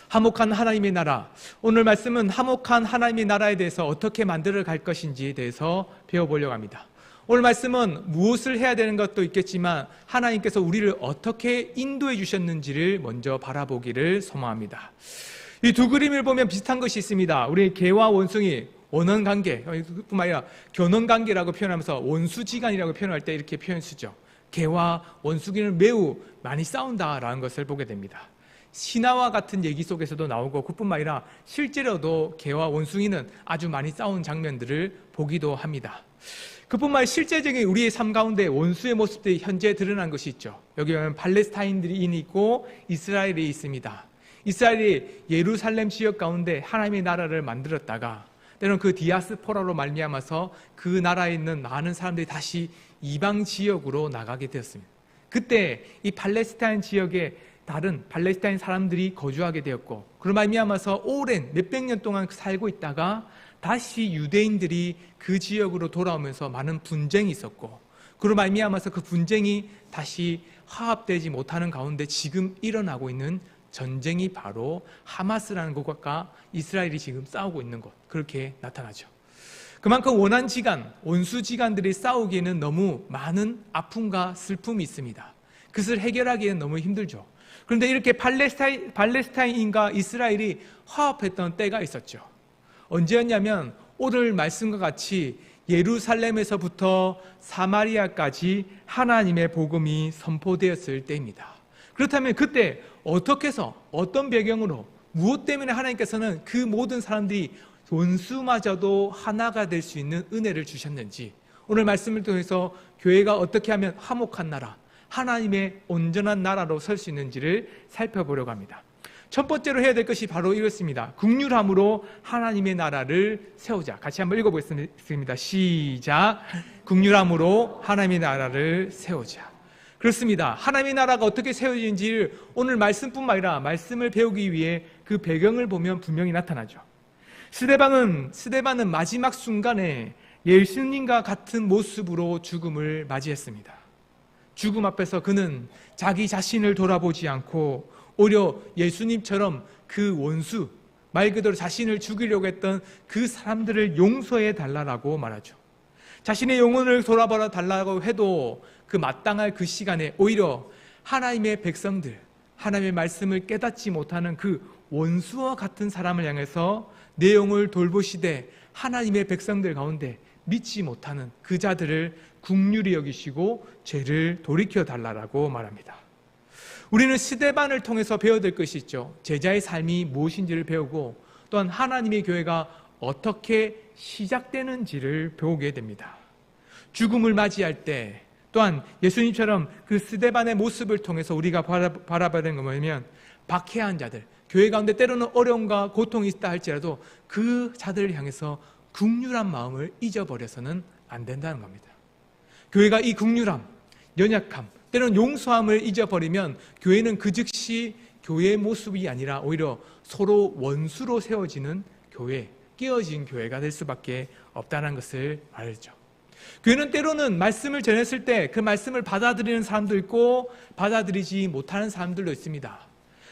화목한 하나님의 나라. 오늘 말씀은 화목한 하나님의 나라에 대해서 어떻게 만들어 갈 것인지에 대해서 배워보려고 합니다. 오늘 말씀은 무엇을 해야 되는 것도 있겠지만 하나님께서 우리를 어떻게 인도해 주셨는지를 먼저 바라보기를 소망합니다. 이 두 그림을 보면 비슷한 것이 있습니다. 우리 개와 원숭이, 원원관계, 뿐만 아니라 견원관계라고 표현하면서 원수지간이라고 표현할 때 이렇게 표현 쓰죠. 개와 원숭이는 매우 많이 싸운다라는 것을 보게 됩니다. 신화와 같은 얘기 속에서도 나오고 그뿐만 아니라 실제로도 개와 원숭이는 아주 많이 싸운 장면들을 보기도 합니다. 그뿐만 아니라 실제적인 우리의 삶 가운데 원수의 모습들이 현재 드러난 것이 있죠. 여기 보면 팔레스타인들이 있고 이스라엘이 있습니다. 이스라엘이 예루살렘 지역 가운데 하나님의 나라를 만들었다가 때로는 그 디아스포라로 말미암아서 그 나라에 있는 많은 사람들이 다시 이방 지역으로 나가게 되었습니다. 그때 이 팔레스타인 지역에 다른 팔레스타인 사람들이 거주하게 되었고, 그로 말미암아서 오랜 몇백 년 동안 살고 있다가 다시 유대인들이 그 지역으로 돌아오면서 많은 분쟁이 있었고, 그로 말미암아서 그 분쟁이 다시 화합되지 못하는 가운데 지금 일어나고 있는 전쟁이 바로 하마스라는 곳과 이스라엘이 지금 싸우고 있는 곳, 그렇게 나타나죠. 그만큼 원한지간, 원수지간들이 싸우기에는 너무 많은 아픔과 슬픔이 있습니다. 그것을 해결하기에는 너무 힘들죠. 그런데 이렇게 팔레스타인과 이스라엘이 화합했던 때가 있었죠. 언제였냐면 오늘 말씀과 같이 예루살렘에서부터 사마리아까지 하나님의 복음이 선포되었을 때입니다. 그렇다면 그때 어떻게 해서 어떤 배경으로 무엇 때문에 하나님께서는 그 모든 사람들이 원수마저도 하나가 될 수 있는 은혜를 주셨는지, 오늘 말씀을 통해서 교회가 어떻게 하면 화목한 나라, 하나님의 온전한 나라로 설 수 있는지를 살펴보려고 합니다. 첫 번째로 해야 될 것이 바로 이렇습니다. 긍휼함으로 하나님의 나라를 세우자. 같이 한번 읽어보겠습니다. 시작. 긍휼함으로 하나님의 나라를 세우자. 그렇습니다. 하나님의 나라가 어떻게 세워지는지를 오늘 말씀뿐만 아니라 말씀을 배우기 위해 그 배경을 보면 분명히 나타나죠. 스데반은 마지막 순간에 예수님과 같은 모습으로 죽음을 맞이했습니다. 죽음 앞에서 그는 자기 자신을 돌아보지 않고 오히려 예수님처럼 그 원수, 말 그대로 자신을 죽이려고 했던 그 사람들을 용서해 달라고 말하죠. 자신의 영혼을 돌아봐 달라고 해도 그 마땅할 그 시간에 오히려 하나님의 백성들, 하나님의 말씀을 깨닫지 못하는 그 원수와 같은 사람을 향해서 내 영혼을 돌보시되 하나님의 백성들 가운데 믿지 못하는 그 자들을 긍휼히 여기시고 죄를 돌이켜 달라고 말합니다. 우리는 스데반을 통해서 배워야 될 것이 있죠. 제자의 삶이 무엇인지를 배우고 또한 하나님의 교회가 어떻게 시작되는지를 배우게 됩니다. 죽음을 맞이할 때 또한 예수님처럼 그 스데반의 모습을 통해서 우리가 바라봐야 되는 건 뭐냐면, 박해한 자들, 교회 가운데 때로는 어려움과 고통이 있다 할지라도 그 자들을 향해서 긍휼한 마음을 잊어버려서는 안 된다는 겁니다. 교회가 이 긍휼함, 연약함, 때로는 용서함을 잊어버리면 교회는 그 즉시 교회의 모습이 아니라 오히려 서로 원수로 세워지는 교회, 깨어진 교회가 될 수밖에 없다는 것을 말했죠. 교회는 때로는 말씀을 전했을 때 그 말씀을 받아들이는 사람도 있고 받아들이지 못하는 사람들도 있습니다.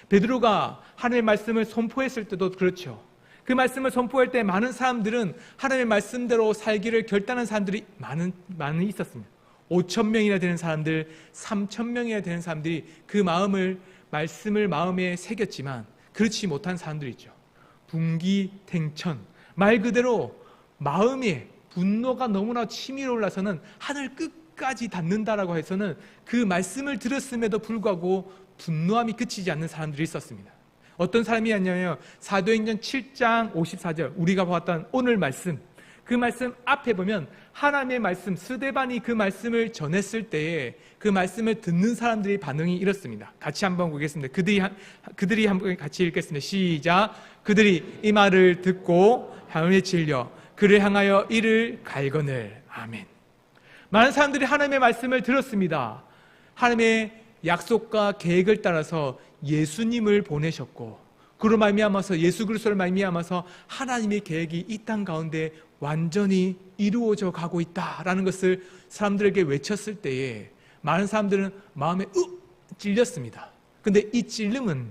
베드로가 하나님의 말씀을 선포했을 때도 그렇죠. 그 말씀을 선포할 때 많은 사람들은 하나님의 말씀대로 살기를 결단한 사람들이 많이 있었습니다. 5,000명이나 되는 사람들, 3,000명이나 되는 사람들이 그 말씀을 마음에 새겼지만 그렇지 못한 사람들이 있죠. 분기탱천, 말 그대로 마음에 분노가 너무나 치밀어 올라서는 하늘 끝까지 닿는다라고 해서는 그 말씀을 들었음에도 불구하고 분노함이 그치지 않는 사람들이 있었습니다. 어떤 사람이었냐면 사도행전 7장 54절 우리가 보았던 오늘 말씀, 그 말씀 앞에 보면 하나님의 말씀, 스데반이 그 말씀을 전했을 때에 그 말씀을 듣는 사람들의 반응이 이렇습니다. 같이 한번 보겠습니다. 그들이 한번 같이 읽겠습니다. 시작. 그들이 이 말을 듣고 향을 질려 그를 향하여 이를 갈거늘. 아멘. 많은 사람들이 하나님의 말씀을 들었습니다. 하나님의 약속과 계획을 따라서 예수님을 보내셨고 그로 말미암아서 예수 그리스도를 말미암아서 하나님의 계획이 이 땅 가운데 완전히 이루어져 가고 있다라는 것을 사람들에게 외쳤을 때에 많은 사람들은 마음에 찔렸습니다. 그런데 이 찔림은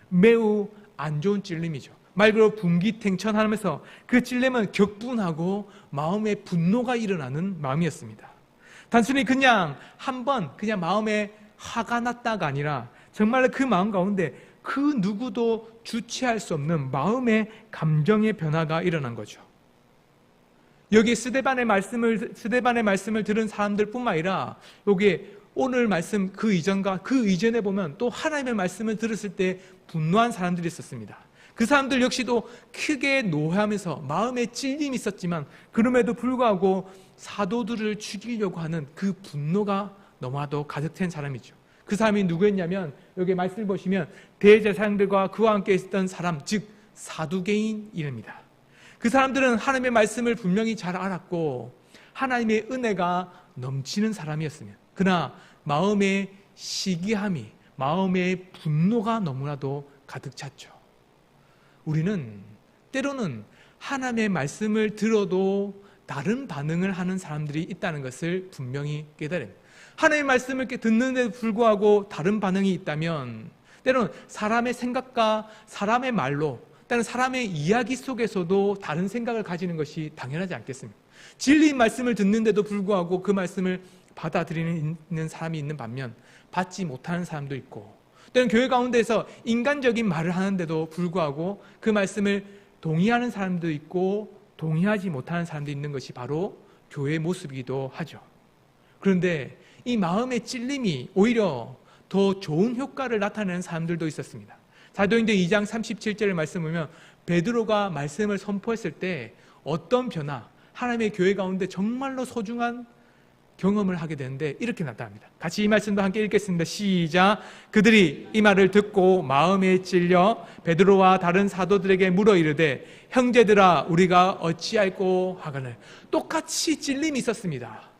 매우 안 좋은 찔림이죠. 말 그대로 분기탱천하면서 그 찔림은 격분하고 마음에 분노가 일어나는 마음이었습니다. 단순히 그냥 한번 그냥 마음에 화가 났다가 아니라 정말 그 마음 가운데 그 누구도 주체할 수 없는 마음의 감정의 변화가 일어난 거죠. 여기 스데반의 말씀을 들은 사람들뿐만 아니라 여기 오늘 말씀 그 이전과 그 이전에 보면 또 하나님의 말씀을 들었을 때 분노한 사람들이 있었습니다. 그 사람들 역시도 크게 노하면서 마음에 찔림이 있었지만 그럼에도 불구하고 사도들을 죽이려고 하는 그 분노가 너무나도 가득 찬 사람이죠. 그 사람이 누구였냐면 여기 말씀을 보시면 대제사장들과 그와 함께 있었던 사람, 즉 사두개인입니다. 그 사람들은 하나님의 말씀을 분명히 잘 알았고 하나님의 은혜가 넘치는 사람이었으면 그러나 마음의 시기함이, 마음의 분노가 너무나도 가득 찼죠. 우리는 때로는 하나님의 말씀을 들어도 다른 반응을 하는 사람들이 있다는 것을 분명히 깨달아야 합니다. 하나님의 말씀을 듣는데도 불구하고 다른 반응이 있다면 때로는 사람의 생각과 사람의 말로 때로는 사람의 이야기 속에서도 다른 생각을 가지는 것이 당연하지 않겠습니까? 진리의 말씀을 듣는데도 불구하고 그 말씀을 받아들이는 사람이 있는 반면 받지 못하는 사람도 있고 때로는 교회 가운데서 인간적인 말을 하는데도 불구하고 그 말씀을 동의하는 사람도 있고 동의하지 못하는 사람도 있는 것이 바로 교회의 모습이기도 하죠. 그런데 이 마음의 찔림이 오히려 더 좋은 효과를 나타내는 사람들도 있었습니다. 사도행전 2장 37절의 말씀을 보면 베드로가 말씀을 선포했을 때 어떤 변화, 하나님의 교회 가운데 정말로 소중한 경험을 하게 되는데 이렇게 나타납니다. 같이 이 말씀도 함께 읽겠습니다. 시작. 그들이 이 말을 듣고 마음에 찔려 베드로와 다른 사도들에게 물어 이르되 형제들아 우리가 어찌할꼬 하거늘. 똑같이 찔림이 있었습니다.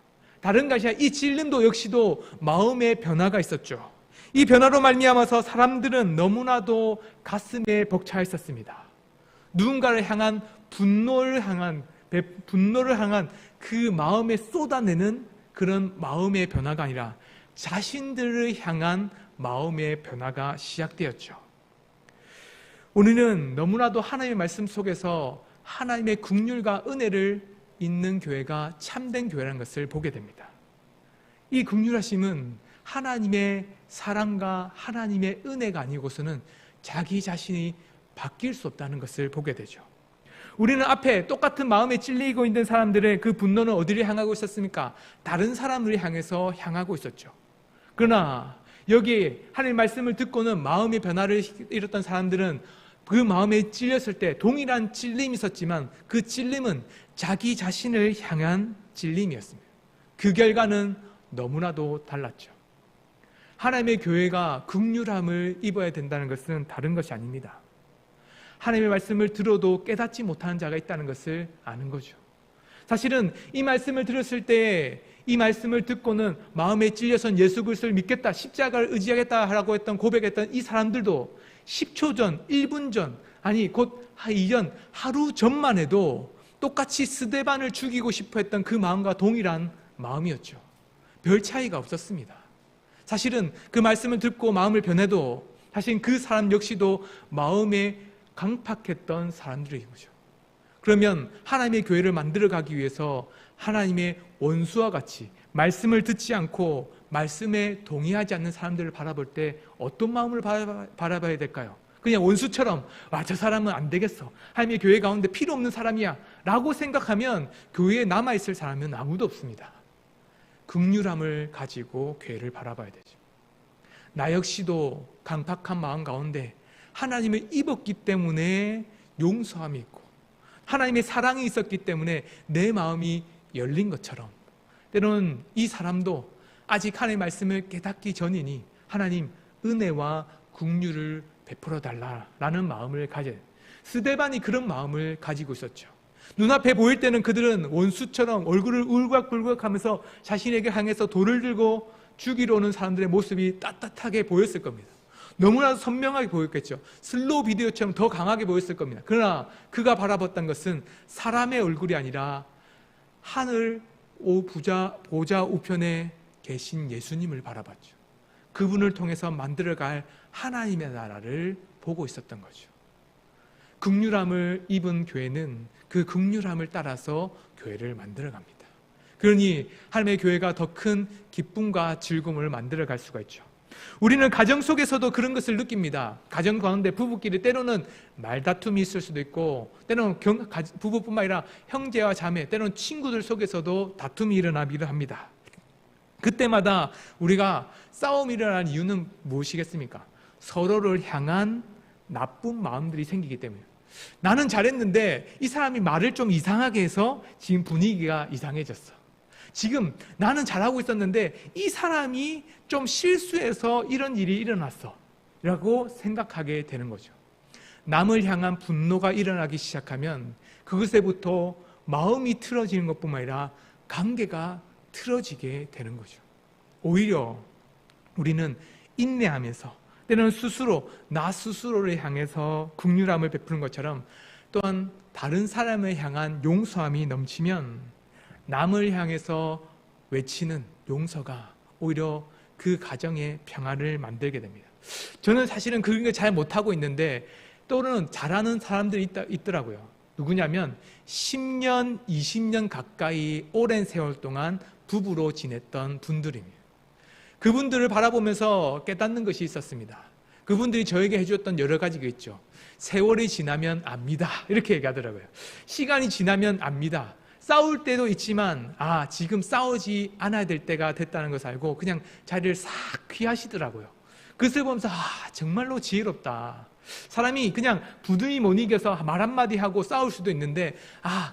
다른 것이 아니라 이 찔림도 역시도 마음의 변화가 있었죠. 이 변화로 말미암아서 사람들은 너무나도 가슴에 벅차 있었습니다. 누군가를 향한 분노를 향한 그 마음에 쏟아내는 그런 마음의 변화가 아니라 자신들을 향한 마음의 변화가 시작되었죠. 우리는 너무나도 하나님의 말씀 속에서 하나님의 긍휼과 은혜를 있는 교회가 참된 교회라는 것을 보게 됩니다. 이 긍휼하심은 하나님의 사랑과 하나님의 은혜가 아니고서는 자기 자신이 바뀔 수 없다는 것을 보게 되죠. 우리는 앞에 똑같은 마음에 찔리고 있는 사람들의 그 분노는 어디를 향하고 있었습니까? 다른 사람을 향해서 향하고 있었죠. 그러나 여기 하나님의 말씀을 듣고는 마음의 변화를 이뤘던 사람들은 그 마음에 찔렸을 때 동일한 찔림이 있었지만 그 찔림은 자기 자신을 향한 찔림이었습니다. 그 결과는 너무나도 달랐죠. 하나님의 교회가 긍휼함을 입어야 된다는 것은 다른 것이 아닙니다. 하나님의 말씀을 들어도 깨닫지 못하는 자가 있다는 것을 아는 거죠. 사실은 이 말씀을 들었을 때 이 말씀을 듣고는 마음에 찔려선 예수 그리스도를 믿겠다, 십자가를 의지하겠다라고 했던 고백했던 이 사람들도 10초 전, 1분 전, 아니 곧 이전 하루 전만 해도 똑같이 스데반을 죽이고 싶어 했던 그 마음과 동일한 마음이었죠. 별 차이가 없었습니다. 사실은 그 말씀을 듣고 마음을 변해도 사실 그 사람 역시도 마음에 강팍했던 사람들인 거죠. 그러면 하나님의 교회를 만들어가기 위해서 하나님의 원수와 같이 말씀을 듣지 않고 말씀에 동의하지 않는 사람들을 바라볼 때 어떤 마음을 바라봐야 될까요? 그냥 원수처럼 저 사람은 안 되겠어, 하나님의 교회 가운데 필요 없는 사람이야 라고 생각하면 교회에 남아있을 사람은 아무도 없습니다. 긍휼함을 가지고 교회를 바라봐야 되죠. 나 역시도 강팍한 마음 가운데 하나님을 입었기 때문에 용서함이 있고 하나님의 사랑이 있었기 때문에 내 마음이 열린 것처럼 때로는 이 사람도 아직 하나님의 말씀을 깨닫기 전이니 하나님 은혜와 긍휼을 베풀어 달라라는 마음을 가져요. 스데반이 그런 마음을 가지고 있었죠. 눈앞에 보일 때는 그들은 원수처럼 얼굴을 울긋불긋하면서 자신에게 향해서 돌을 들고 죽이러 오는 사람들의 모습이 따뜻하게 보였을 겁니다. 너무나도 선명하게 보였겠죠. 슬로우 비디오처럼 더 강하게 보였을 겁니다. 그러나 그가 바라봤던 것은 사람의 얼굴이 아니라 하늘 보좌 우편에 계신 예수님을 바라봤죠. 그분을 통해서 만들어갈 하나님의 나라를 보고 있었던 거죠. 긍휼함을 입은 교회는 그 긍휼함을 따라서 교회를 만들어갑니다. 그러니 하나님의 교회가 더 큰 기쁨과 즐거움을 만들어갈 수가 있죠. 우리는 가정 속에서도 그런 것을 느낍니다. 가정 가운데 부부끼리 때로는 말다툼이 있을 수도 있고, 때로는 부부뿐만 아니라 형제와 자매, 때로는 친구들 속에서도 다툼이 일어나기도 합니다. 그때마다 우리가 싸움이 일어나는 이유는 무엇이겠습니까? 서로를 향한 나쁜 마음들이 생기기 때문에, 나는 잘했는데 이 사람이 말을 좀 이상하게 해서 지금 분위기가 이상해졌어. 지금 나는 잘하고 있었는데 이 사람이 좀 실수해서 이런 일이 일어났어 라고 생각하게 되는 거죠. 남을 향한 분노가 일어나기 시작하면 그것에부터 마음이 틀어지는 것뿐만 아니라 관계가 틀어지게 되는 거죠. 오히려 우리는 인내하면서 때로는 나 스스로를 향해서 긍휼함을 베푸는 것처럼, 또한 다른 사람을 향한 용서함이 넘치면 남을 향해서 외치는 용서가 오히려 그 가정의 평화를 만들게 됩니다. 저는 사실은 그런 걸 잘 못하고 있는데 또는 잘하는 사람들이 있더라고요. 누구냐면 10년, 20년 가까이 오랜 세월 동안 부부로 지냈던 분들입니다. 그분들을 바라보면서 깨닫는 것이 있었습니다. 그분들이 저에게 해주었던 여러 가지가 있죠. 세월이 지나면 압니다, 이렇게 얘기하더라고요. 시간이 지나면 압니다. 싸울 때도 있지만 지금 싸우지 않아야 될 때가 됐다는 것을 알고 그냥 자리를 싹 피하시더라고요. 그것을 보면서 정말로 지혜롭다. 사람이 그냥 부둥이 못 이겨서 말 한마디 하고 싸울 수도 있는데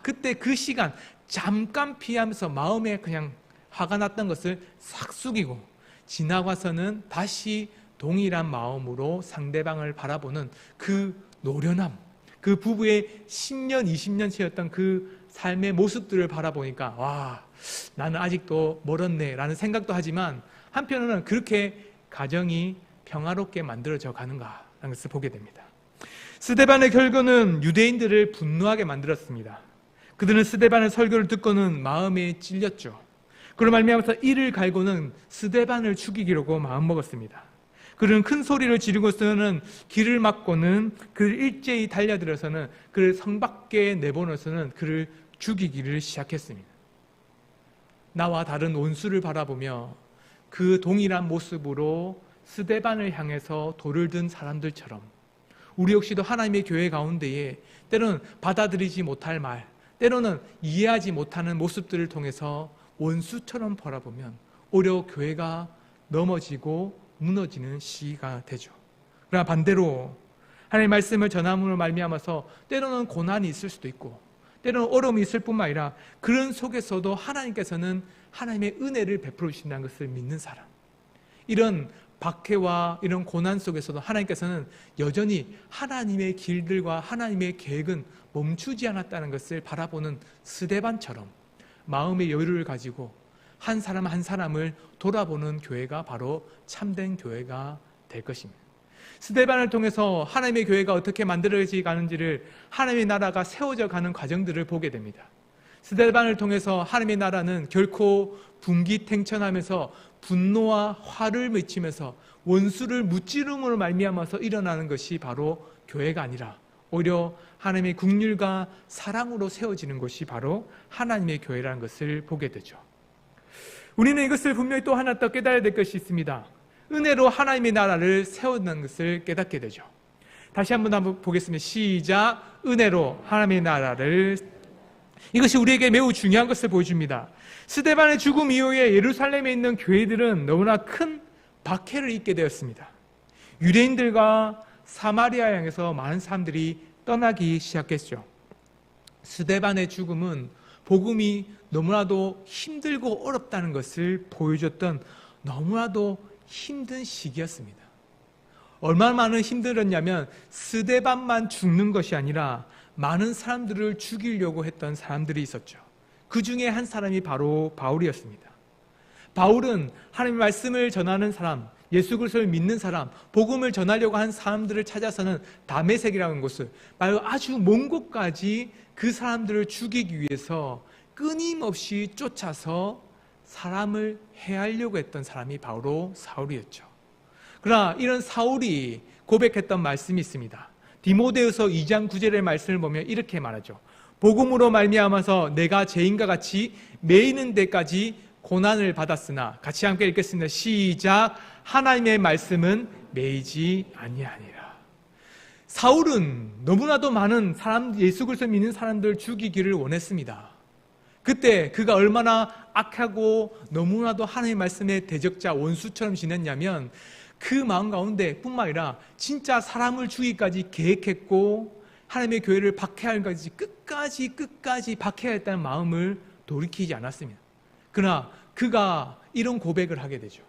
그때 그 시간 잠깐 피하면서 마음에 그냥 화가 났던 것을 싹 숙이고 지나가서는 다시 동일한 마음으로 상대방을 바라보는 그 노련함, 그 부부의 10년, 20년 채였던 그 삶의 모습들을 바라보니까 나는 아직도 멀었네 라는 생각도 하지만, 한편으로는 그렇게 가정이 평화롭게 만들어져 가는가 라는 것을 보게 됩니다. 스데반의 결과는 유대인들을 분노하게 만들었습니다. 그들은 스데반의 설교를 듣고는 마음에 찔렸죠. 그로 말미암아서 이를 갈고는 스데반을 죽이기로 마음먹었습니다. 그들은 큰 소리를 지르고서는 길을 막고는 그를 일제히 달려들어서는 그를 성 밖에 내보내서는 그를 죽이기를 시작했습니다. 나와 다른 원수를 바라보며 그 동일한 모습으로 스데반을 향해서 돌을 든 사람들처럼 우리 역시도 하나님의 교회 가운데에 때로는 받아들이지 못할 말, 때로는 이해하지 못하는 모습들을 통해서 원수처럼 바라보면 오히려 교회가 넘어지고 무너지는 시기가 되죠. 그러나 반대로 하나님의 말씀을 전함으로 말미암아서 때로는 고난이 있을 수도 있고 때로는 어려움이 있을 뿐만 아니라 그런 속에서도 하나님께서는 하나님의 은혜를 베풀어 주신다는 것을 믿는 사람, 이런 박해와 이런 고난 속에서도 하나님께서는 여전히 하나님의 길들과 하나님의 계획은 멈추지 않았다는 것을 바라보는 스데반처럼 마음의 여유를 가지고 한 사람 한 사람을 돌아보는 교회가 바로 참된 교회가 될 것입니다. 스데반을 통해서 하나님의 교회가 어떻게 만들어져 가는지를, 하나님의 나라가 세워져 가는 과정들을 보게 됩니다. 스데반을 통해서 하나님의 나라는 결코 분기탱천하면서 분노와 화를 맺히면서 원수를 무찌름으로 말미암아서 일어나는 것이 바로 교회가 아니라 오히려 하나님의 긍휼과 사랑으로 세워지는 것이 바로 하나님의 교회라는 것을 보게 되죠. 우리는 이것을 분명히 또 하나 더 깨달아야 될 것이 있습니다. 은혜로 하나님의 나라를 세우는 것을 깨닫게 되죠. 다시 한번 보겠습니다. 시작. 은혜로 하나님의 나라를. 이것이 우리에게 매우 중요한 것을 보여줍니다. 스데반의 죽음 이후에 예루살렘에 있는 교회들은 너무나 큰 박해를 입게 되었습니다. 유대인들과 사마리아 향해서 많은 사람들이 떠나기 시작했죠. 스데반의 죽음은 복음이 너무나도 힘들고 어렵다는 것을 보여줬던 너무나도 힘든 시기였습니다. 얼마나 많은 힘들었냐면 스데반만 죽는 것이 아니라 많은 사람들을 죽이려고 했던 사람들이 있었죠. 그 중에 한 사람이 바로 바울이었습니다. 바울은 하나님의 말씀을 전하는 사람, 예수 그리스도를 믿는 사람, 복음을 전하려고 한 사람들을 찾아서는 다메섹이라는 곳을 아주 먼 곳까지 그 사람들을 죽이기 위해서 끊임없이 쫓아서 사람을 해하려고 했던 사람이 바로 사울이었죠. 그러나 이런 사울이 고백했던 말씀이 있습니다. 디모데후서 2장 9절의 말씀을 보면 이렇게 말하죠. 복음으로 말미암아서 내가 죄인과 같이 매이는 데까지 고난을 받았으나, 같이 함께 읽겠습니다. 시작. 하나님의 말씀은 매이지 아니하니라. 사울은 너무나도 많은 사람, 예수 그리스도 믿는 사람들 죽이기를 원했습니다. 그때 그가 얼마나 악하고 너무나도 하나님의 말씀의 대적자, 원수처럼 지냈냐면 그 마음 가운데 뿐만 아니라 진짜 사람을 죽이기까지 계획했고 하나님의 교회를 박해하기까지 끝까지 박해하겠다는 마음을 돌이키지 않았습니다. 그러나 그가 이런 고백을 하게 되죠.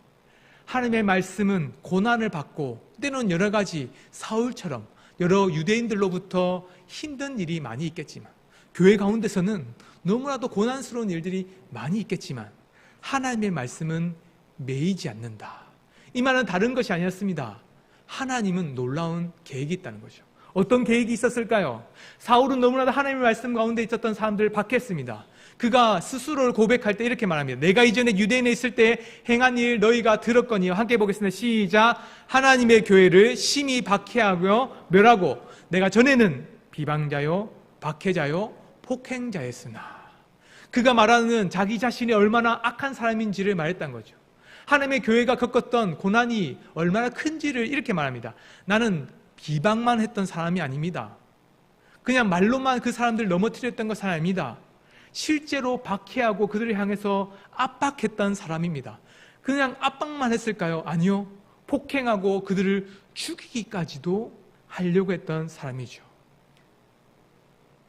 하나님의 말씀은 고난을 받고 때로는 여러 가지 사울처럼 여러 유대인들로부터 힘든 일이 많이 있겠지만, 교회 가운데서는 너무나도 고난스러운 일들이 많이 있겠지만 하나님의 말씀은 매이지 않는다. 이 말은 다른 것이 아니었습니다. 하나님은 놀라운 계획이 있다는 거죠. 어떤 계획이 있었을까요? 사울은 너무나도 하나님의 말씀 가운데 있었던 사람들을 박해했습니다. 그가 스스로를 고백할 때 이렇게 말합니다. 내가 이전에 유대인에 있을 때 행한 일 너희가 들었거니와. 함께 보겠습니다. 시작. 하나님의 교회를 심히 박해하고 멸하고 내가 전에는 비방자요 박해자요 폭행자였으나. 그가 말하는 자기 자신이 얼마나 악한 사람인지를 말했던 거죠. 하나님의 교회가 겪었던 고난이 얼마나 큰지를 이렇게 말합니다. 나는 비방만 했던 사람이 아닙니다. 그냥 말로만 그 사람들 넘어뜨렸던 것 사람입니다. 실제로 박해하고 그들을 향해서 압박했던 사람입니다. 그냥 압박만 했을까요? 아니요. 폭행하고 그들을 죽이기까지도 하려고 했던 사람이죠.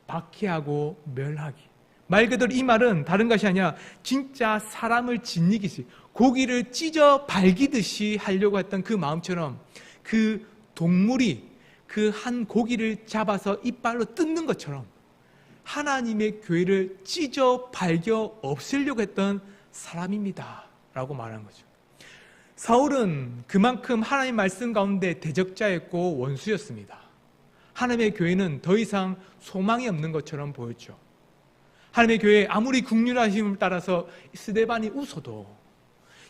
박해하고 멸하기. 말 그대로 이 말은 다른 것이 아니라 진짜 사람을 짓이기듯이, 고기를 찢어 발기듯이 하려고 했던 그 마음처럼, 그 동물이 그 한 고기를 잡아서 이빨로 뜯는 것처럼 하나님의 교회를 찢어 발겨 없애려고 했던 사람입니다 라고 말하는 거죠. 사울은 그만큼 하나님 말씀 가운데 대적자였고 원수였습니다. 하나님의 교회는 더 이상 소망이 없는 것처럼 보였죠. 하나님의 교회에 아무리 긍휼하심을 따라서 스데반이 웃어도,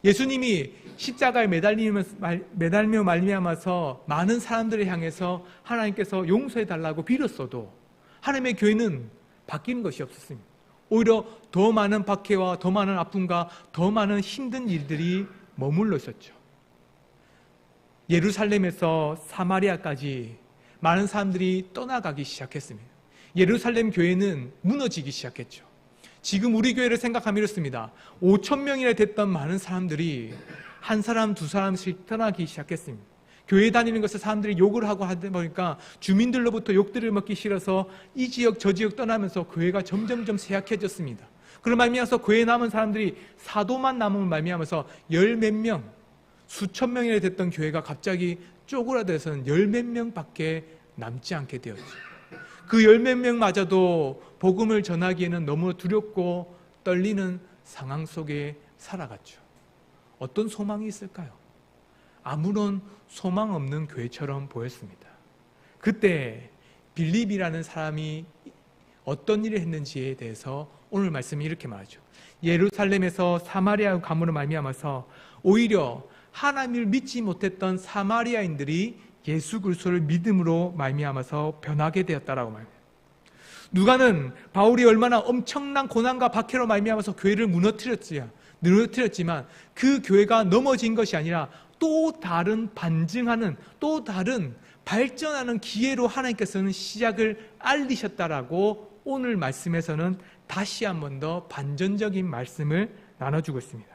예수님이 십자가에 매달며 말미암아서 많은 사람들을 향해서 하나님께서 용서해달라고 빌었어도 하나님의 교회는 바뀌는 것이 없었습니다. 오히려 더 많은 박해와 더 많은 아픔과 더 많은 힘든 일들이 머물러 있었죠. 예루살렘에서 사마리아까지 많은 사람들이 떠나가기 시작했습니다. 예루살렘 교회는 무너지기 시작했죠. 지금 우리 교회를 생각하면 이렇습니다. 5,000명이나 됐던 많은 사람들이 한 사람 두 사람씩 떠나기 시작했습니다. 교회 다니는 것을 사람들이 욕을 하고 하다 보니까 주민들로부터 욕들을 먹기 싫어서 이 지역 저 지역 떠나면서 교회가 점점점 쇠약해졌습니다. 그런 말미암아서 교회에 남은 사람들이 사도만 남은 말미암아서 열 몇 명, 수천 명이나 됐던 교회가 갑자기 쪼그라들어서는 열 몇 명밖에 남지 않게 되었죠. 그 열 몇 명마저도 복음을 전하기에는 너무 두렵고 떨리는 상황 속에 살아갔죠. 어떤 소망이 있을까요? 아무런 소망 없는 교회처럼 보였습니다. 그때 빌립이라는 사람이 어떤 일을 했는지에 대해서 오늘 말씀이 이렇게 말하죠. 예루살렘에서 사마리아 가문으로 말미암아서 오히려 하나님을 믿지 못했던 사마리아인들이 예수 그리스도를 믿음으로 말미암아서 변하게 되었다라고 말합니다. 누가는 바울이 얼마나 엄청난 고난과 박해로 말미암아서 교회를 무너뜨렸지만 그 교회가 넘어진 것이 아니라 또 다른 반증하는, 또 다른 발전하는 기회로 하나님께서는 시작을 알리셨다라고 오늘 말씀에서는 다시 한 번 더 반전적인 말씀을 나눠주고 있습니다.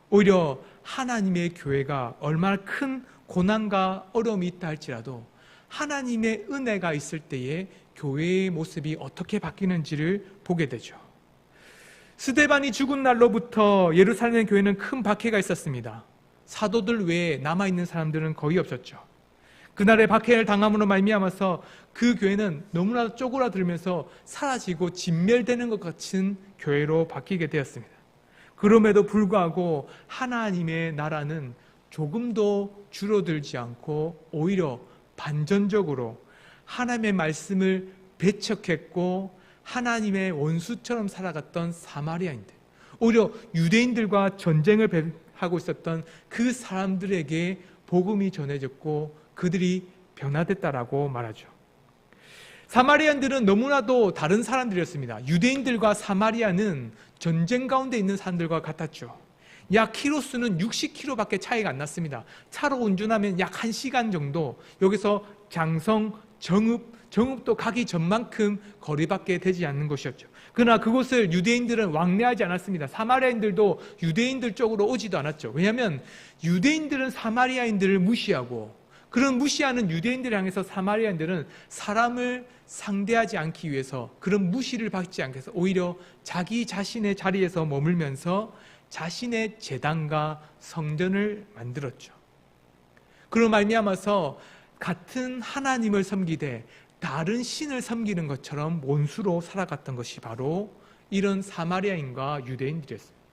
오히려 하나님의 교회가 얼마나 큰 고난과 어려움이 있다 할지라도 하나님의 은혜가 있을 때에 교회의 모습이 어떻게 바뀌는지를 보게 되죠. 스데반이 죽은 날로부터 예루살렘 교회는 큰 박해가 있었습니다. 사도들 외에 남아있는 사람들은 거의 없었죠. 그날의 박해를 당함으로 말미암아서 그 교회는 너무나 쪼그라들면서 사라지고 진멸되는 것 같은 교회로 바뀌게 되었습니다. 그럼에도 불구하고 하나님의 나라는 조금도 줄어들지 않고 오히려 반전적으로 하나님의 말씀을 배척했고 하나님의 원수처럼 살아갔던 사마리아인들, 오히려 유대인들과 전쟁을 하고 있었던 그 사람들에게 복음이 전해졌고 그들이 변화됐다라고 말하죠. 사마리아인들은 너무나도 다른 사람들이었습니다. 유대인들과 사마리아는 전쟁 가운데 있는 사람들과 같았죠. 약 키로수는 60km밖에 차이가 안 났습니다. 차로 운전하면 약 1시간 정도, 여기서 장성, 정읍도 가기 전만큼 거리밖에 되지 않는 곳이었죠. 그러나 그곳을 유대인들은 왕래하지 않았습니다. 사마리아인들도 유대인들 쪽으로 오지도 않았죠. 왜냐하면 유대인들은 사마리아인들을 무시하고, 그런 무시하는 유대인들을 향해서 사마리아인들은 사람을 상대하지 않기 위해서, 그런 무시를 받지 않기 위해서 오히려 자기 자신의 자리에서 머물면서 자신의 제단과 성전을 만들었죠. 그로 말미암아서 같은 하나님을 섬기되 다른 신을 섬기는 것처럼 원수로 살아갔던 것이 바로 이런 사마리아인과 유대인들이었습니다.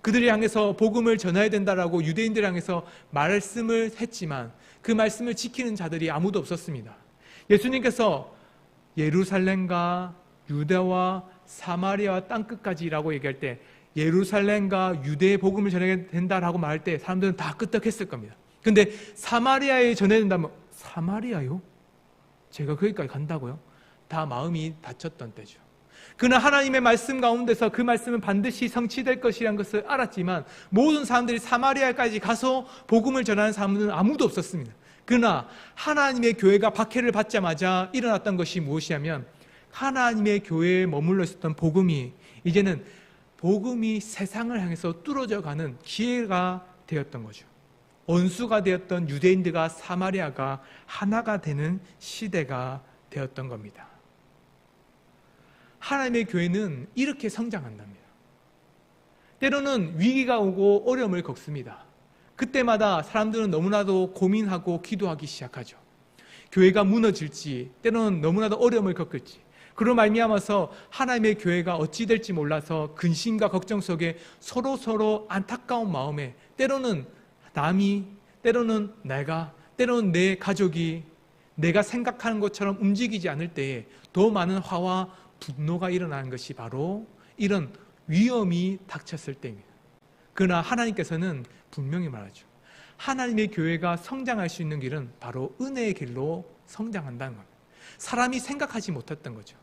그들을 향해서 복음을 전해야 된다라고 유대인들을 향해서 말씀을 했지만 그 말씀을 지키는 자들이 아무도 없었습니다. 예수님께서 예루살렘과 유대와 사마리아와 땅끝까지라고 얘기할 때 예루살렘과 유대의 복음을 전해야 된다라고 말할 때 사람들은 다 끄떡했을 겁니다. 근데 사마리아에 전해야 된다면, 사마리아요? 제가 거기까지 간다고요? 다 마음이 다쳤던 때죠. 그러나 하나님의 말씀 가운데서 그 말씀은 반드시 성취될 것이라는 것을 알았지만 모든 사람들이 사마리아까지 가서 복음을 전하는 사람들은 아무도 없었습니다. 그러나 하나님의 교회가 박해를 받자마자 일어났던 것이 무엇이냐면, 하나님의 교회에 머물러 있었던 복음이 이제는 복음이 세상을 향해서 뚫어져 가는 기회가 되었던 거죠. 원수가 되었던 유대인들과 사마리아가 하나가 되는 시대가 되었던 겁니다. 하나님의 교회는 이렇게 성장한답니다. 때로는 위기가 오고 어려움을 겪습니다. 그때마다 사람들은 너무나도 고민하고 기도하기 시작하죠. 교회가 무너질지, 때로는 너무나도 어려움을 겪을지, 그로 말미암아서 하나님의 교회가 어찌 될지 몰라서 근심과 걱정 속에 서로 안타까운 마음에, 때로는 남이, 때로는 내가, 때로는 내 가족이 내가 생각하는 것처럼 움직이지 않을 때에 더 많은 화와 분노가 일어나는 것이 바로 이런 위험이 닥쳤을 때입니다. 그러나 하나님께서는 분명히 말하죠. 하나님의 교회가 성장할 수 있는 길은 바로 은혜의 길로 성장한다는 겁니다. 사람이 생각하지 못했던 거죠.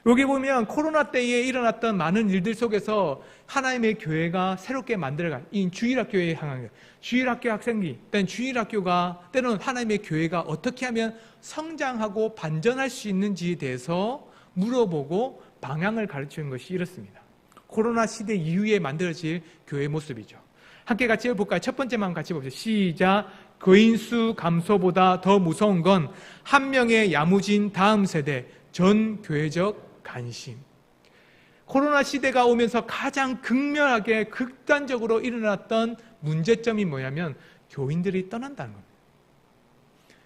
여기 보면 코로나 때에 일어났던 많은 일들 속에서 하나님의 교회가 새롭게 만들어간 이 주일학교에 향한, 주일학교 학생이, 주일학교가 때로는 하나님의 교회가 어떻게 하면 성장하고 반전할 수 있는지에 대해서 물어보고 방향을 가르치는 것이 이렇습니다. 코로나 시대 이후에 만들어질 교회 모습이죠. 함께 같이 볼까요? 첫 번째만 같이 봅시다. 시작. 거인 수 감소보다 더 무서운 건 한 명의 야무진 다음 세대 전 교회적 관심. 코로나 시대가 오면서 가장 극렬하게 극단적으로 일어났던 문제점이 뭐냐면 교인들이 떠난다는 겁니다.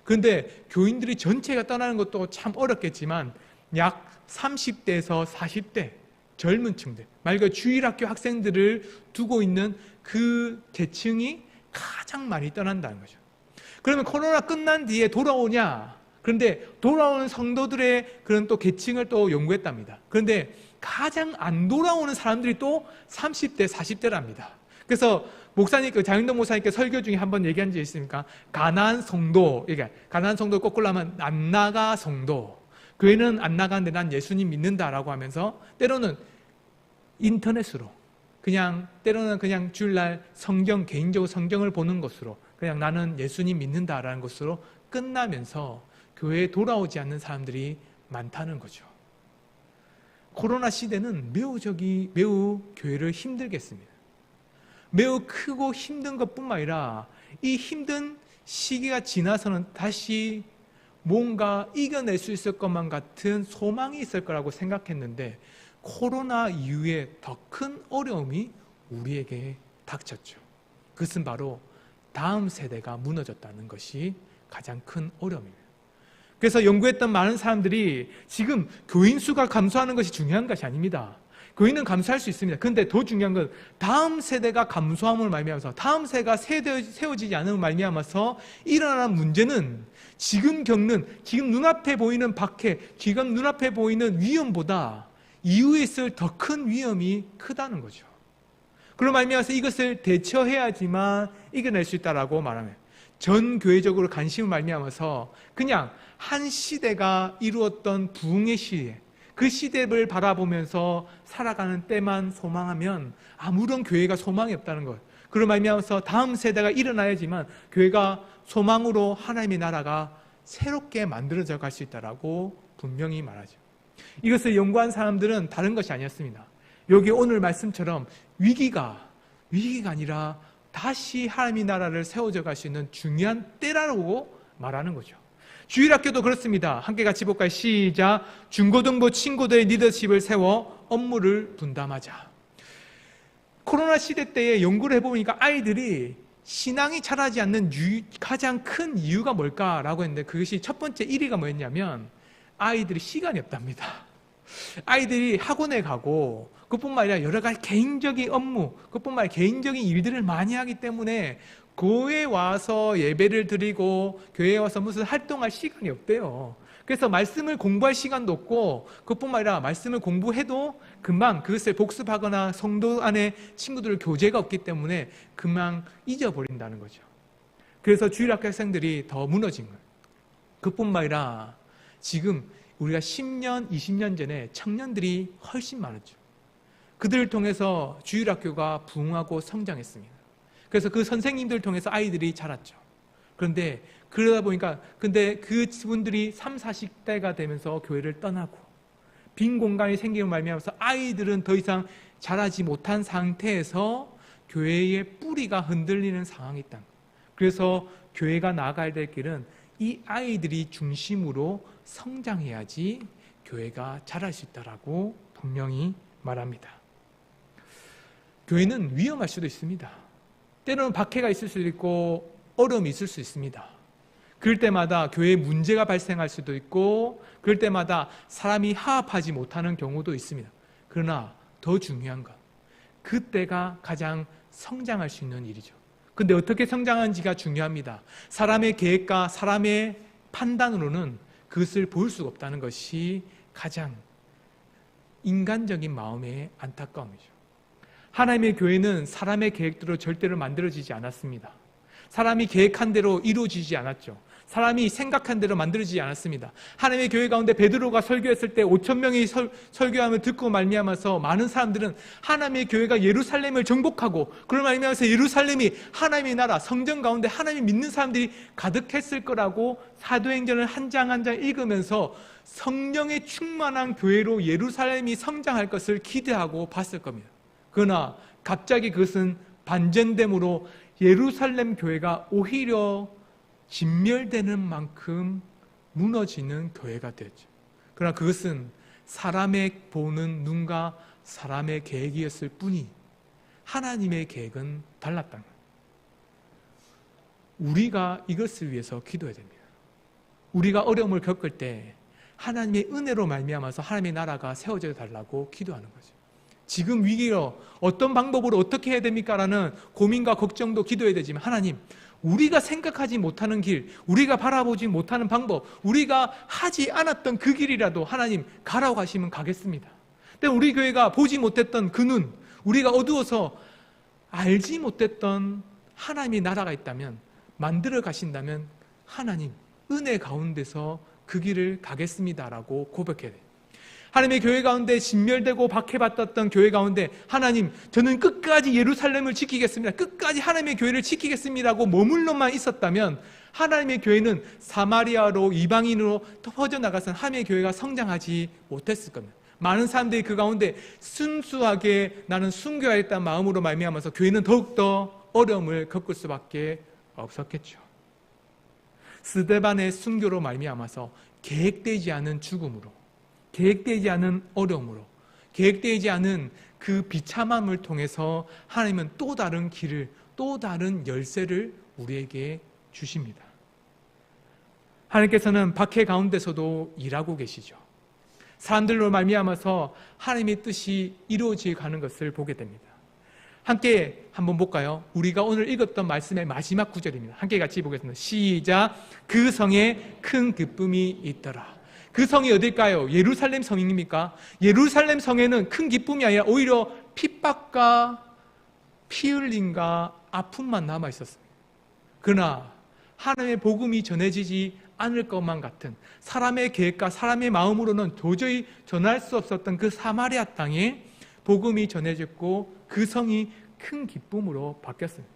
그런데 교인들이 전체가 떠나는 것도 참 어렵겠지만 약 30대에서 40대 젊은 층들, 말 그대로 주일학교 학생들을 두고 있는 그 계층이 가장 많이 떠난다는 거죠. 그러면 코로나 끝난 뒤에 돌아오냐? 그런데 돌아오는 성도들의 그런 또 계층을 또 연구했답니다. 그런데 가장 안 돌아오는 사람들이 또 30대, 40대랍니다. 그래서 목사님, 장윤동 목사님께 설교 중에 한번 얘기한 적이 있습니까? 가나안 성도, 가나안 성도 거꾸로 하면 안 나가 성도. 교회는 안 나가는데 난 예수님 믿는다라고 하면서 때로는 인터넷으로 때로는 그냥 주일날 성경, 개인적으로 성경을 보는 것으로 그냥 나는 예수님 믿는다라는 것으로 끝나면서 교회에 돌아오지 않는 사람들이 많다는 거죠. 코로나 시대는 매우 교회를 힘들게 했습니다. 매우 크고 힘든 것뿐만 아니라 이 힘든 시기가 지나서는 다시 뭔가 이겨낼 수 있을 것만 같은 소망이 있을 거라고 생각했는데 코로나 이후에 더 큰 어려움이 우리에게 닥쳤죠. 그것은 바로 다음 세대가 무너졌다는 것이 가장 큰 어려움입니다. 그래서 연구했던 많은 사람들이 지금 교인 수가 감소하는 것이 중요한 것이 아닙니다. 교인은 감소할 수 있습니다. 그런데 더 중요한 건 다음 세대가 감소함을 말미암아서, 다음 세대가 세워지지 않음을 말미암아서 일어나는 문제는 지금 눈앞에 보이는 박해, 지금 눈앞에 보이는 위험보다 이후에 있을 더 큰 위험이 크다는 거죠. 그로 말미암아서 이것을 대처해야지만 이겨낼 수 있다라고 말하면, 전 교회적으로 관심을 말미암아서 그냥 한 시대가 이루었던 부흥의 시대, 그 시대를 바라보면서 살아가는 때만 소망하면 아무런 교회가 소망이 없다는 것. 그로 말미암아서 다음 세대가 일어나야지만 교회가 소망으로 하나님의 나라가 새롭게 만들어져 갈 수 있다라고 분명히 말하죠. 이것을 연구한 사람들은 다른 것이 아니었습니다. 여기 오늘 말씀처럼 위기가 아니라 다시 하나님의 나라를 세워져 갈 수 있는 중요한 때라고 말하는 거죠. 주일학교도 그렇습니다. 함께 같이 볼까요? 시작. 중고등부 친구들의 리더십을 세워 업무를 분담하자. 코로나 시대 때에 연구를 해보니까 아이들이 신앙이 자라지 않는 가장 큰 이유가 뭘까라고 했는데, 그것이 첫 번째 1위가 뭐였냐면 아이들이 시간이 없답니다. 아이들이 학원에 가고 그뿐만 아니라 여러 가지 개인적인 업무, 그뿐만 아니라 개인적인 일들을 많이 하기 때문에 교회에 와서 예배를 드리고 교회에 와서 무슨 활동할 시간이 없대요. 그래서 말씀을 공부할 시간도 없고, 그뿐만 아니라 말씀을 공부해도 금방 그것을 복습하거나 성도 안에 친구들 교제가 없기 때문에 금방 잊어버린다는 거죠. 그래서 주일학교 학생들이 더 무너진 거예요. 그뿐만 아니라 지금 우리가 10년, 20년 전에 청년들이 훨씬 많았죠. 그들을 통해서 주일학교가 부흥하고 성장했습니다. 그래서 그 선생님들을 통해서 아이들이 자랐죠. 그런데 그러다 보니까 근데 그분들이 3, 40대가 되면서 교회를 떠나고 빈 공간이 생기는 말미암아서 아이들은 더 이상 자라지 못한 상태에서 교회의 뿌리가 흔들리는 상황이 있다. 그래서 교회가 나아가야 될 길은 이 아이들이 중심으로 성장해야지 교회가 자랄 수 있다라고 분명히 말합니다. 교회는 위험할 수도 있습니다. 때로는 박해가 있을 수도 있고 어려움이 있을 수 있습니다. 그럴 때마다 교회에 문제가 발생할 수도 있고, 그럴 때마다 사람이 화합하지 못하는 경우도 있습니다. 그러나 더 중요한 건 그때가 가장 성장할 수 있는 일이죠. 근데 어떻게 성장하는지가 중요합니다. 사람의 계획과 사람의 판단으로는 그것을 볼 수가 없다는 것이 가장 인간적인 마음의 안타까움이죠. 하나님의 교회는 사람의 계획대로 절대로 만들어지지 않았습니다. 사람이 계획한 대로 이루어지지 않았죠. 사람이 생각한 대로 만들어지지 않았습니다. 하나님의 교회 가운데 베드로가 설교했을 때 5,000명이 설교함을 듣고 말미암아서 많은 사람들은 하나님의 교회가 예루살렘을 정복하고, 그걸 말미암아서 예루살렘이 하나님의 나라, 성전 가운데 하나님 믿는 사람들이 가득했을 거라고 사도행전을 한 장 한 장 읽으면서 성령의 충만한 교회로 예루살렘이 성장할 것을 기대하고 봤을 겁니다. 그러나 갑자기 그것은 반전됨으로 예루살렘 교회가 오히려 진멸되는 만큼 무너지는 교회가 되죠. 그러나 그것은 사람의 보는 눈과 사람의 계획이었을 뿐이 하나님의 계획은 달랐다는 거예요. 우리가 이것을 위해서 기도해야 됩니다. 우리가 어려움을 겪을 때 하나님의 은혜로 말미암아서 하나님의 나라가 세워져 달라고 기도하는 거죠. 지금 위기로 어떤 방법으로 어떻게 해야 됩니까? 라는 고민과 걱정도 기도해야 되지만, 하나님, 우리가 생각하지 못하는 길, 우리가 바라보지 못하는 방법, 우리가 하지 않았던 그 길이라도 하나님 가라고 하시면 가겠습니다. 근데 우리 교회가 보지 못했던 그 눈, 우리가 어두워서 알지 못했던 하나님의 나라가 있다면, 만들어 가신다면 하나님 은혜 가운데서 그 길을 가겠습니다라고 고백해야 돼요. 하나님의 교회 가운데 진멸되고 박해받았던 교회 가운데 하나님, 저는 끝까지 예루살렘을 지키겠습니다, 끝까지 하나님의 교회를 지키겠습니다라고 머물러만 있었다면 하나님의 교회는 사마리아로, 이방인으로 퍼져나가서 하나님의 교회가 성장하지 못했을 겁니다. 많은 사람들이 그 가운데 순수하게 나는 순교하겠다는 마음으로 말미암아서 교회는 더욱더 어려움을 겪을 수밖에 없었겠죠. 스데반의 순교로 말미암아서 계획되지 않은 죽음으로, 계획되지 않은 어려움으로, 계획되지 않은 그 비참함을 통해서 하나님은 또 다른 길을, 또 다른 열쇠를 우리에게 주십니다. 하나님께서는 박해 가운데서도 일하고 계시죠. 사람들로 말미암아서 하나님의 뜻이 이루어져 가는 것을 보게 됩니다. 함께 한번 볼까요? 우리가 오늘 읽었던 말씀의 마지막 구절입니다. 함께 같이 보겠습니다. 시작. 그 성에 큰 기쁨이 있더라. 그 성이 어딜까요? 예루살렘 성입니까? 예루살렘 성에는 큰 기쁨이 아니라 오히려 핍박과 피 흘림과 아픔만 남아 있었습니다. 그러나 하나님의 복음이 전해지지 않을 것만 같은 사람의 계획과 사람의 마음으로는 도저히 전할 수 없었던 그 사마리아 땅에 복음이 전해졌고 그 성이 큰 기쁨으로 바뀌었습니다.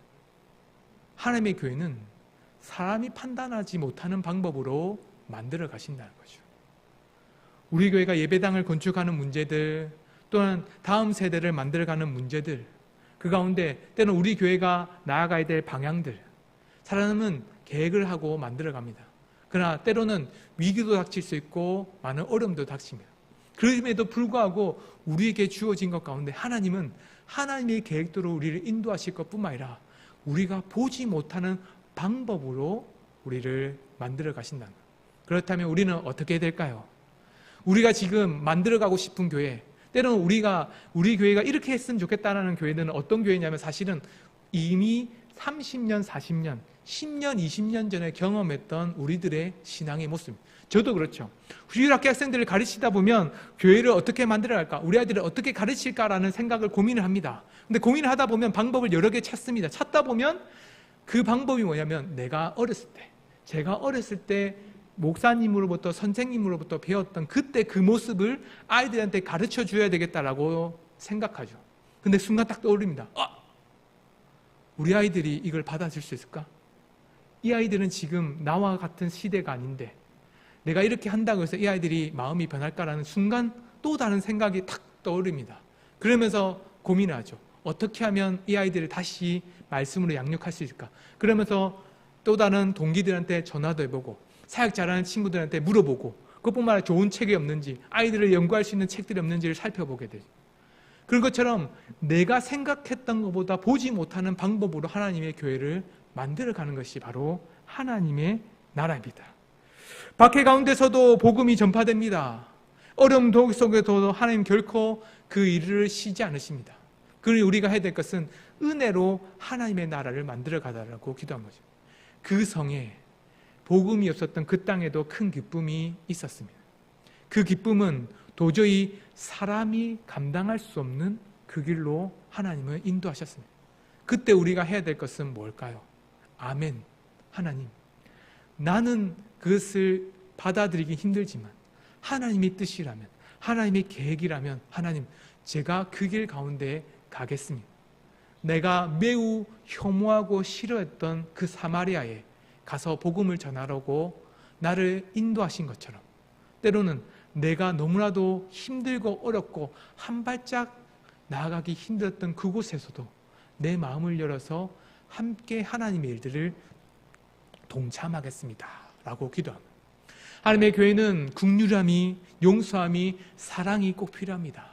하나님의 교회는 사람이 판단하지 못하는 방법으로 만들어 가신다는 거죠. 우리 교회가 예배당을 건축하는 문제들, 또는 다음 세대를 만들어가는 문제들, 그 가운데 때는 우리 교회가 나아가야 될 방향들, 사람은 계획을 하고 만들어갑니다. 그러나 때로는 위기도 닥칠 수 있고 많은 어려움도 닥칩니다. 그럼에도 불구하고 우리에게 주어진 것 가운데 하나님은 하나님의 계획대로 우리를 인도하실 것뿐만 아니라 우리가 보지 못하는 방법으로 우리를 만들어 가신다는 것. 그렇다면 우리는 어떻게 해야 될까요? 우리가 지금 만들어가고 싶은 교회, 때로는 우리 교회가 이렇게 했으면 좋겠다는 교회는 어떤 교회냐면 사실은 이미 30년, 40년, 10년, 20년 전에 경험했던 우리들의 신앙의 모습입니다. 저도 그렇죠. 주일학교 학생들을 가르치다 보면 교회를 어떻게 만들어갈까, 우리 아이들을 어떻게 가르칠까라는 생각을 고민을 합니다. 근데 고민을 하다 보면 방법을 여러 개 찾습니다. 찾다 보면 그 방법이 뭐냐면 제가 어렸을 때 목사님으로부터 선생님으로부터 배웠던 그때 그 모습을 아이들한테 가르쳐 줘야 되겠다라고 생각하죠. 근데 순간 딱 떠오릅니다. 우리 아이들이 이걸 받아줄 수 있을까? 이 아이들은 지금 나와 같은 시대가 아닌데 내가 이렇게 한다고 해서 이 아이들이 마음이 변할까라는 순간 또 다른 생각이 탁 떠오릅니다. 그러면서 고민을 하죠. 어떻게 하면 이 아이들을 다시 말씀으로 양육할 수 있을까? 그러면서 또 다른 동기들한테 전화도 해보고 사역 잘하는 친구들한테 물어보고 그것뿐만 아니라 좋은 책이 없는지, 아이들을 연구할 수 있는 책들이 없는지를 살펴보게 되죠. 그런 것처럼 내가 생각했던 것보다 보지 못하는 방법으로 하나님의 교회를 만들어가는 것이 바로 하나님의 나라입니다. 박해 가운데서도 복음이 전파됩니다. 어려움 속에서도 하나님 결코 그 일을 쉬지 않으십니다. 그러니 우리가 해야 될 것은 은혜로 하나님의 나라를 만들어가달라고 기도한 거죠. 그 성에 복음이 없었던 그 땅에도 큰 기쁨이 있었습니다. 그 기쁨은 도저히 사람이 감당할 수 없는 그 길로 하나님을 인도하셨습니다. 그때 우리가 해야 될 것은 뭘까요? 아멘. 하나님, 나는 그것을 받아들이기 힘들지만 하나님의 뜻이라면, 하나님의 계획이라면 하나님, 제가 그 길 가운데 가겠습니다. 내가 매우 혐오하고 싫어했던 그 사마리아에 가서 복음을 전하라고 나를 인도하신 것처럼 때로는 내가 너무나도 힘들고 어렵고 한 발짝 나아가기 힘들었던 그곳에서도 내 마음을 열어서 함께 하나님의 일들을 동참하겠습니다 라고 기도합니다. 하나님의 교회는 긍휼함이, 용서함이, 사랑이 꼭 필요합니다.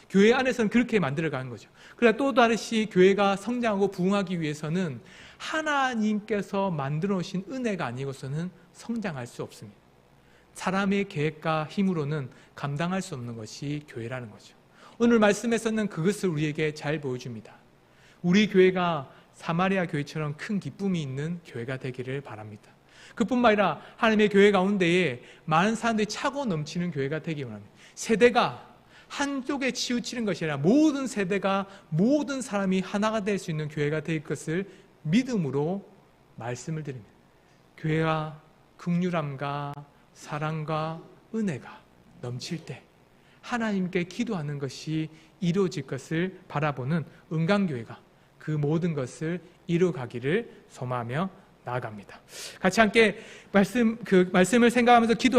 교회 안에서는 그렇게 만들어가는 거죠. 그러나 또 다르시 교회가 성장하고 부흥하기 위해서는 하나님께서 만들어 놓으신 은혜가 아니고서는 성장할 수 없습니다. 사람의 계획과 힘으로는 감당할 수 없는 것이 교회라는 거죠. 오늘 말씀에서는 그것을 우리에게 잘 보여줍니다. 우리 교회가 사마리아 교회처럼 큰 기쁨이 있는 교회가 되기를 바랍니다. 그뿐만 아니라 하나님의 교회 가운데에 많은 사람들이 차고 넘치는 교회가 되기 원합니다. 세대가 한쪽에 치우치는 것이 아니라 모든 세대가, 모든 사람이 하나가 될 수 있는 교회가 될 것을 믿음으로 말씀을 드립니다. 교회가 긍휼함과 사랑과 은혜가 넘칠 때 하나님께 기도하는 것이 이루어질 것을 바라보는 은강교회가 그 모든 것을 이루어가기를 소망하며 나아갑니다. 같이 함께 말씀을 생각하면서 기도